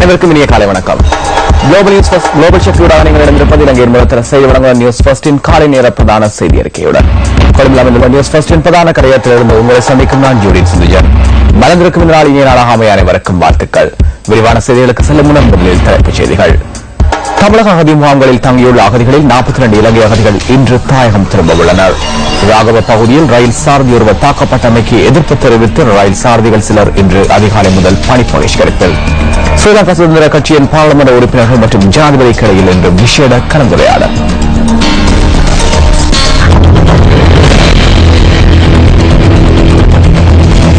அனைவருக்கும் இனிய காலை வணக்கம். குளோபல் சக்தியுடன் நீங்கள் இணைந்திருப்பது இலங்கையின் முதல் செய்தி வழங்குகிற நியூஸ் ஃபர்ஸ்டின் காலை நேர பிரதான செய்தி அறிக்கையுடன் கொழும்பில் அமைந்துள்ள நியூஸ் ஃபர்ஸ்டின் பிரதான கரையத்திலிருந்து உங்களை சந்திக்கும் நான் ஜூடின் சுந்தர். மலர்ந்திருக்கும் இந்த நாள் இனிய நாளாக அமைய அனைவருக்கும் வாழ்த்துக்கள். விரிவான செய்திகளுக்கு செல்லும் முன்னர் முதலில் தலைப்புச் செய்திகள். தமிழக அகதி முகாம்களில் தங்கியுள்ள அகதிகளில் 42 இலங்கை அகதிகள் இன்று தாயகம் திரும்ப உள்ளனர். ராகவ பகுதியில் ரயில் சாரதி ஒருவர் தாக்கப்பட்டமைக்கு எதிர்ப்பு தெரிவித்து ரயில் சாரதிகள் சிலர் இன்று அதிகாலை முதல் பணி பகிஷ்கரிப்பில். ஸ்ரீலங்கா சுதந்திர கட்சியின் பாராளுமன்ற உறுப்பினர்கள் மற்றும் ஜனாதிபதிக்கு இடையில் இன்று விசேட கலந்துரையாடல்.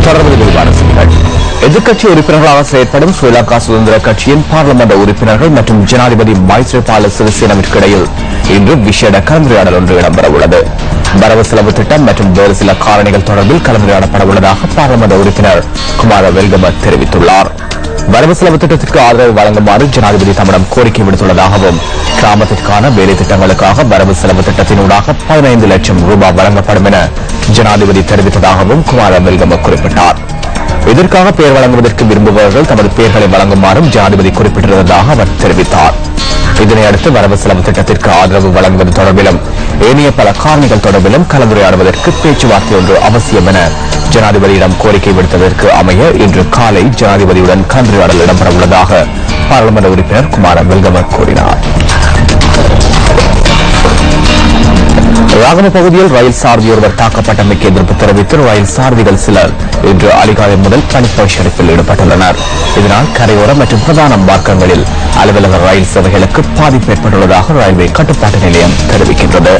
தொடர்பு விரிவான செய்திகள். எதிர்க்கட்சி உறுப்பினர்களாக செயற்படும் ஸ்ரீலங்கா சுதந்திர கட்சியின் பாராளுமன்ற உறுப்பினர்கள் மற்றும் ஜனாதிபதி மைத்ரிபால சிறிசேனவிற்கு இடையில் இன்று விசேட கலந்துரையாடல் ஒன்று இடம்பெறவுள்ளது. வரவு செலவு திட்டம் மற்றும் வேறு சில காரணிகள் தொடர்பில் கலந்துரையாடப்பட உள்ளதாக பாராளுமன்ற உறுப்பினர் குமார வெல்கம தெரிவித்துள்ளார். வரவு செலவு திட்டத்திற்கு ஆதரவு வழங்குமாறு ஜனாதிபதி தம்மிடம் கோரிக்கை விடுத்துள்ளதாகவும் கிராமத்திற்கான வேலை திட்டங்களுக்காக வரவு செலவு திட்டத்தினூடாக 15 லட்சம் ரூபாய் வழங்கப்படும் என ஜனாதிபதி தெரிவித்ததாகவும் குமார வெல்கம குறிப்பிட்டார். இதற்காக பெயர் வழங்குவதற்கு விரும்புபவர்கள் தமது பெயர்களை வழங்குமாறும் ஜனாதிபதி குறிப்பிட்டிருந்ததாக அவர் தெரிவித்தார். இதனையடுத்து வரவு செலவு திட்டத்திற்கு ஆதரவு வழங்குவது தொடர்பிலும் ஏனைய பல காரணிகள் தொடர்பிலும் கலந்துரையாடுவதற்கு பேச்சுவார்த்தை ஒன்று அவசியம் என ஜனாதிபதியிடம் கோரிக்கை விடுத்ததற்கு அமைய இன்று காலை ஜனாதிபதியுடன் கலந்துரையாடல் இடம்பெறவுள்ளதாக பாராளுமன்ற உறுப்பினர் குமார வெல்கம கூறினார். ராகவ பகுதியில் ரயில் சாரதி ஒருவர் தாக்கப்பட்டமைக்கு எதிர்ப்பு தெரிவித்து ரயில் சாரதிகள் சிலர் இன்று அதிகாலை முதல் பணி பகிஷ்கரிப்பில் ஈடுபட்டுள்ளனர். இதனால் கரையோர மற்றும் பிரதான மார்க்கங்களில் அலுவலக ரயில் சேவைகளுக்கு பாதிப்பு ஏற்பட்டுள்ளதாக ரயில்வே கட்டுப்பாட்டு நிலையம் தெரிவிக்கின்றது.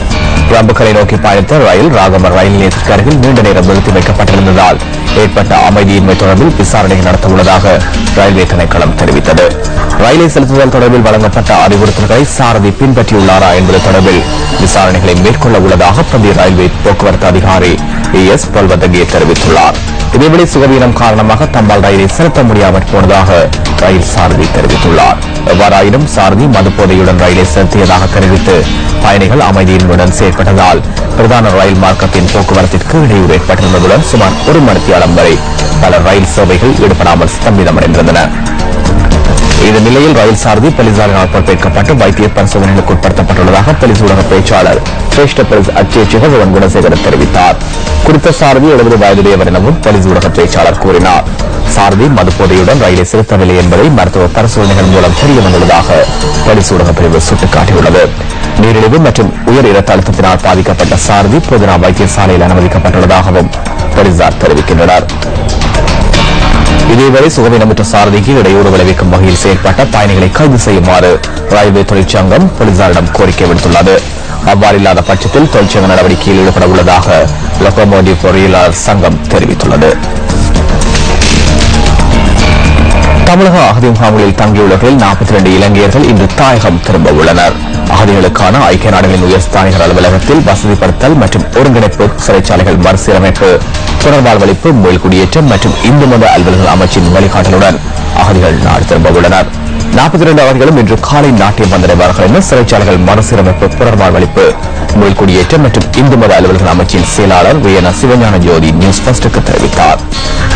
ரம்புக்கரை நோக்கி பயணித்த ரயில் ராகவ ரயில் நிலையத்திற்கு அருகில் நீண்ட நேரம் நிறுத்தி வைக்கப்பட்டிருந்ததால் ஏற்பட்ட அமைதியின்மை தொடர்பில் விசாரணைகள் நடத்த உள்ளதாக ரயில்வே திணைக்களம் தெரிவித்தது. ரயிலை செலுத்துதல் தொடர்பில் வழங்கப்பட்ட அறிவுறுத்தல்களை சாரதி பின்பற்றியுள்ளாரா என்பது தொடர்பில் விசாரணைகளை மேற்கொள்ள உள்ளதாக பிரதி ரயில்வே போக்குவரத்து அதிகாரி ES பல்வதங்கே தெரிவித்துள்ளார். இதேவேளை சுகவீனம் காரணமாக தம்பால் ரயிலை செலுத்த முடியாமல் போனதாக ரயில் சாரதி தெரிவித்துள்ளார். எவ்வாறாயினும் சாரதி மதுபோதையுடன் ரயிலை செலுத்தியதாக தெரிவித்து பயணிகள் அமைதியின்மையுடன் செயற்பட்டதால் பிரதான ரயில் மார்க்கத்தின் போக்குவரத்திற்கு இடையூறு ஏற்பட்டிருந்ததுடன் சுமார் 1 மணித்தியாலம் வரை பல ரயில் சேவைகள் ஈடுபடாமல் ஸ்தம்பிதமடைந்திருந்தன. இந்த நிலையில் ரயில் சாரதி போலீசாரினால் பொறுப்பேற்கப்பட்டு வைத்திய பரிசோதனைகளுக்கு உட்படுத்தப்பட்டுள்ளதாக போலீஸ் ஊடக பேச்சாளர் சிரேஷ்ட போலீஸ் அத்தியட்சகர் சிவன் குணசேகரன் தெரிவித்தார். குறித்த சாரதி 70 வயதுடையவர் எனவும் போலீஸ் ஊடக பேச்சாளர் கூறினார். சாரதி மதுபோதையுடன் ரயிலை செலுத்தவில்லை என்பதை மருத்துவ பரிசோதனைகள் மூலம் தெரிய வந்துள்ளதாக போலீஸ் ஊடக பிரிவு சுட்டிக்காட்டியுள்ளது. நீரிழிவு மற்றும் உயர் இரத்த அழுத்தத்தினால் பாதிக்கப்பட்ட சாரதி போதனா வைத்தியசாலையில் அனுமதிக்கப்பட்டுள்ளதாகவும் போலீசார் தெரிவிக்கின்றனர். இதேவரை சுகவீனமற்ற சாரதிக்கு இடையூறு விளைவிக்கும் வகையில் செயல்பட்ட பயணிகளை கைது செய்யுமாறு ரயில்வே தொழிற்சங்கம் போலீசாரிடம் கோரிக்கை விடுத்துள்ளது. அவ்வாறு இல்லாத பட்சத்தில் தொழிற்சங்க நடவடிக்கையில் ஈடுபட உள்ளதாக லோகோமோட்டிவ் பொறியியலாளர் சங்கம் தெரிவித்துள்ளது. தமிழக அகதி முகாம்களில் தங்கியுள்ளவர்களில் 42 இலங்கையர்கள் இன்று தாயகம் திரும்ப உள்ளனர். அகதிகளுக்கான ஐக்கிய நாடுகளின் உயர்ஸ்தானிகர் அலுவலகத்தில் வசதிப்படுத்தல் மற்றும் ஒருங்கிணைப்பு, சிறைச்சாலைகள் மறுசீரமைப்பு, புனர்வாழ்வளிப்பு, மீள்குடியேற்றம் மற்றும் இந்து மத அலுவலர்கள் அமைச்சின் வழிகாட்டலுடன் அகதிகள் நாடு திரும்ப உள்ளனர். 42 அகதிகளும் இன்று காலை நாட்டியம் வந்தடைவார்கள் என சிறைச்சாலைகள் மறுசீரமைப்பு, புனர்வாழ்வளிப்பு, மீள்குடியேற்றம் மற்றும் இந்து மத அலுவலர்கள் அமைச்சின் செயலாளர் வியன சிவஞான ஜோதி நியூஸ் ஃபர்ஸ்டுக்கு தெரிவித்தார்.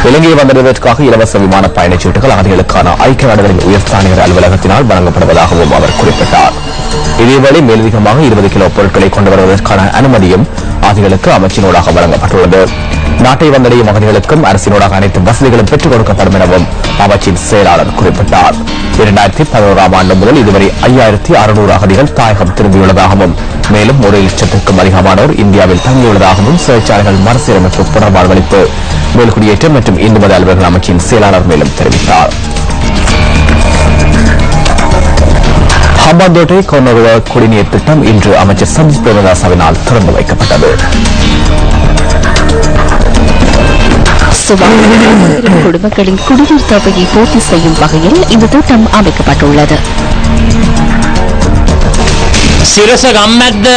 இலங்கையை வந்தடைவதற்காக இலவச விமான பயணச்சீட்டுகள் அகதிகளுக்கான ஐக்கிய நாடுகளின் உயர்ஸ்தானிகர் அலுவலகத்தினால் வழங்கப்படுவதாகவும் அவர் குறிப்பிட்டார். இதேவேளை மேலதிகமாக 20 கிலோ பொருட்களை கொண்டு வருவதற்கான அனுமதியும் அகதிகளுக்கு அமைச்சினூடாக வழங்கப்பட்டுள்ளது. நாட்டை வந்தடையும் அகதிகளுக்கும் அரசினூடாக அனைத்து வசதிகளும் பெற்றுக் கொடுக்கப்படும் எனவும் அமைச்சின் செயலாளர் குறிப்பிட்டார். 2011ஆம் ஆண்டு முதல் இதுவரை 5600 அகதிகள் தாயகம் திரும்பியுள்ளதாகவும் மேலும் 1 லட்சத்திற்கும் அதிகமானோர் இந்தியாவில் தங்கியுள்ளதாகவும் சிறைச்சாலைகள் மறுசீரமைப்பு, புனர்வாழ்வளிப்பு, மேல்குடியேற்றம் மற்றும் இந்து மத அலுவலர்கள் அமைச்சின் செயலாளர் மேலும் தெரிவித்தார். ஹம்பாந்தோட்டை கொன்னருவ குடிநீர் திட்டம் இன்று அமைச்சர் சந்தீப் பிரேமதாசவினால் திறந்து வைக்கப்பட்டது. குடும்பங்களின் குடிநீர் தேவையை பூர்த்தி செய்யும் வகையில் இந்த திட்டம் அமைக்கப்பட்டுள்ளது. සිරස ගම්මැද්ද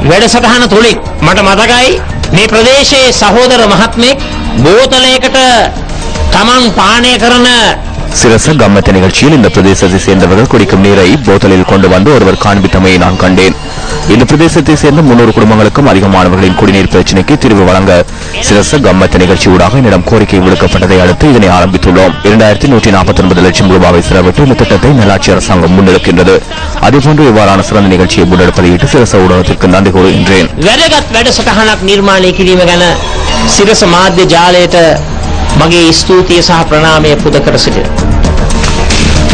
වැඩසටහන තුලින් මට මතකයි මේ ප්‍රදේශයේ සහෝදර මහත්මෙක් බෝතලයකට තමන් පානය කරන சிரச கம்மத்த நிகழ்ச்சியில் இந்த பிரதேசத்தை சேர்ந்தவர்கள் குடிக்கும் நீரை போத்தலில் கொண்டு வந்து ஒருவர் காண்பித்தமையை நான் கண்டேன். இந்த பிரதேசத்தை சேர்ந்த 300 குடும்பங்களுக்கும் அதிகமானவர்களின் குடிநீர் பிரச்சினைக்கு தீர்வு வழங்க சிரச கம்மத்த நிகழ்ச்சி ஊடாக என்னிடம் கோரிக்கை விடுக்கப்பட்டதை அடுத்து இதனை ஆரம்பித்துள்ளோம். 2149 லட்சம் ரூபாவை செலவிட்டு இந்த திட்டத்தை நல்லாட்சி அரசாங்கம் முன்னெடுக்கின்றது. அதேபோன்று இவ்வாறான சிறந்த நிகழ்ச்சியை முன்னெடுப்பதையிட்டு சிரச ஊடகத்திற்கு நன்றி கூறுகின்றேன். වැදගත් වැඩසටහනක් නිර්මාණය කිරීම ගැන සිරස මාධ්‍ය ජාලයට මගේ ස්තුතිය සහ ප්‍රණාමය පුද කර සිටිනවා.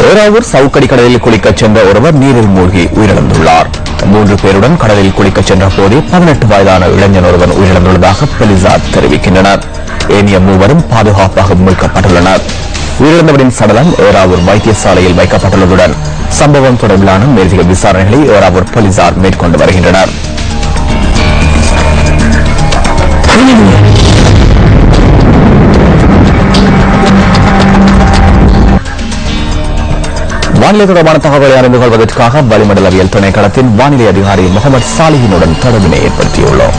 ஏறாவூர் சவுக்கடி கடலில் குளிக்கச் சென்ற ஒருவர் நீரில் மூழ்கி உயிரிழந்துள்ளார். 3 பேருடன் கடலில் குளிக்கச் சென்ற போதே 18 வயதான இளைஞன் ஒருவன் உயிரிழந்துள்ளதாக போலீசார் தெரிவிக்கின்றனர். ஏனைய 3 பாதுகாப்பாக மீட்கப்பட்டுள்ளனர். உயிரிழந்தவரின் சடலம் ஏறாவூர் வைத்தியசாலையில் வைக்கப்பட்டுள்ளதுடன் சம்பவம் தொடர்பிலான மேலதிக விசாரணைகளை ஏறாவூர் போலீசார் மேற்கொண்டு வருகின்றனர். வானிலை தொடர்பான தகவலை அறிந்து கொள்வதற்காக வளிமண்டலவியல் திணைக்களத்தின் வானிலை அதிகாரி முகமது சாலிஹினுடன் தொடர்பினை ஏற்படுத்தியுள்ளோம்.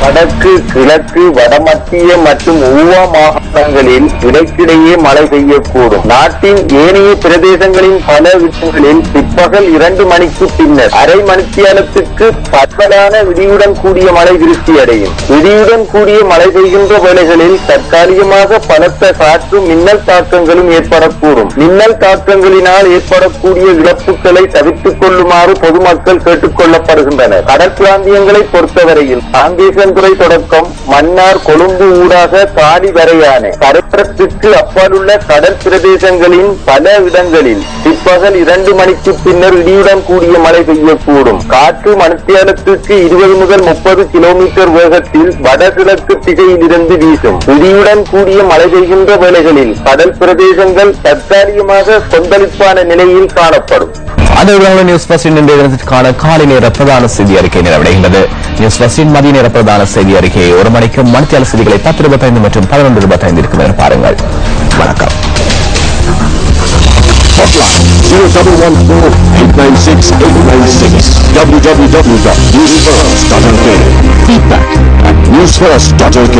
வடக்கு, கிழக்கு, வடமத்திய மற்றும் ஊவா மாகாணங்களில் இடைக்கிடையே மழை பெய்யக்கூடும். நாட்டின் ஏனைய பிரதேசங்களின் பல இடங்களில் பிற்பகல் 2 மணிக்கு பின்னர் அரை மணித்தியாலத்துக்கு பரவலான இடியுடன் கூடிய மழை விருத்தியடையும். இடியுடன் கூடிய மழை பெய்கின்ற வேளைகளில் தற்காலிகமாக பலத்த காற்று மின்னல் தாக்கங்களும் ஏற்படக்கூடும். மின்னல் தாக்கங்களினால் ஏற்படக்கூடிய இழப்புகளை தவிர்த்துக் கொள்ளுமாறு பொதுமக்கள் கேட்டுக் கொள்ளப்படுகின்றனர். கடற்பிராந்தியங்களை பொறுத்தவரையில் துறை தொடக்கம் மன்னார், கொழும்பு ஊடாக காலி வரையான கடற்பரப்புக்கு அப்பாலுள்ள கடல் பிரதேசங்களின் பல இடங்களில் பிற்பகல் 2 மணிக்கு பின்னர் இடியுடன் கூடிய மழை பெய்யக்கூடும். காற்று மணித்தியாலத்துக்கு 20 முதல் 30 கிலோமீட்டர் வேகத்தில் வடகிழக்கு திசையிலிருந்து வீசும். இடியுடன் கூடிய மழை பெய்கின்ற வேளைகளில் கடல் பிரதேசங்கள் தற்காலிகமாக கொந்தளிப்பான நிலையில் காணப்படும். அந்த நியூஸ் பஸ்டின் இன்றைய தினத்திற்கான காலை நேர பிரதான செய்தி அறிக்கை நிறைவடைகின்றது. நியூஸ் பஸ்டின் மதிய நேர பிரதான செய்தி அறிக்கையை 1 மணிக்கு மணித்தியால செய்திகளை 10:25 மற்றும் 11:25 இருக்கும் என பாருங்கள். வணக்கம். Hotline 0114-896-896 www.newsfirst.lk. Feedback at newsfirst.lk.